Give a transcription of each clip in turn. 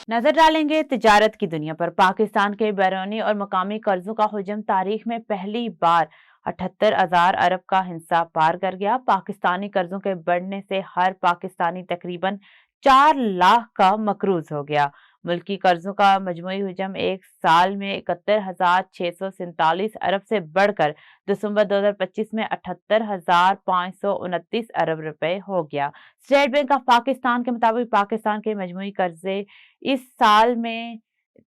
नजर डालेंगे तिजारत की दुनिया पर। पाकिस्तान के बैरूनी और मकामी कर्जों का हुजम तारीख में पहली बार 78,000 अरब का हिस्सा पार कर गया। पाकिस्तानी कर्जों के बढ़ने से हर पाकिस्तानी तकरीबन 4 लाख का मकरूज हो गया। मुल्की कर्जों का मजमूई हुजम एक साल में 71,647 अरब से बढ़कर दिसंबर 2025 में 78,529 अरब रुपए हो गया। स्टेट बैंक ऑफ पाकिस्तान के मुताबिक पाकिस्तान के मजमूई कर्जे इस साल में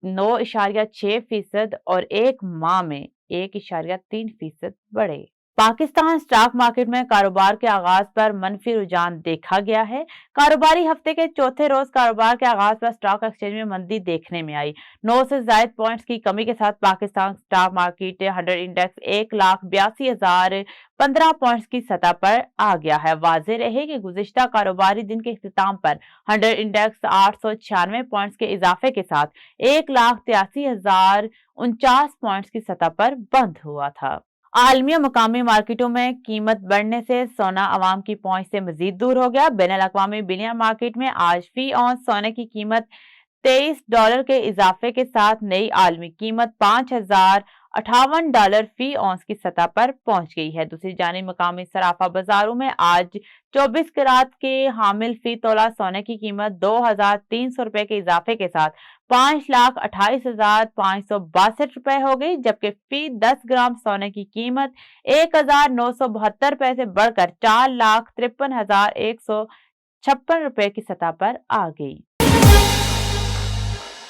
9.6% और एक माह में 1.3% बढ़े। पाकिस्तान स्टॉक मार्केट में कारोबार के आगाज पर मनफी रुझान देखा गया है। कारोबारी हफ्ते के चौथे रोज कारोबार के आगाज पर स्टॉक एक्सचेंज में मंदी देखने में आई। 9 से ज्यादा पॉइंट्स की कमी के साथ Pakistan stock market 100 index 1,82,015 points की सतह पर आ गया है। वाज़ेह रहे कि गुज़िश्ता कारोबारी दिन के इख्तिताम पर 100 इंडेक्स 896 पॉइंट्स के इजाफे के साथ 1,83,049 पॉइंट्स की सतह पर बंद हुआ था। आलमी मकामी मार्केटों में कीमत बढ़ने से सोना अवाम की पहुंच से मजीद दूर हो गया। बैनुल अक़वामी बिलियन मार्केट में आज फी औंस सोने की कीमत $23 के इजाफे के साथ नई आलमी कीमत $5,058 फी औंस की सतह पर पहुंच गई है। दूसरी जानिब मकामी सराफा बाजारों में आज 24 कैरेट के हामिल फी तोला सोने की कीमत $2,300 के इजाफे के साथ 5,28,562 रुपए हो गई, जबकि फी 10 ग्राम सोने की कीमत 1,972 रुपए से बढ़कर 4,53,156 रुपए की सतह पर आ गई।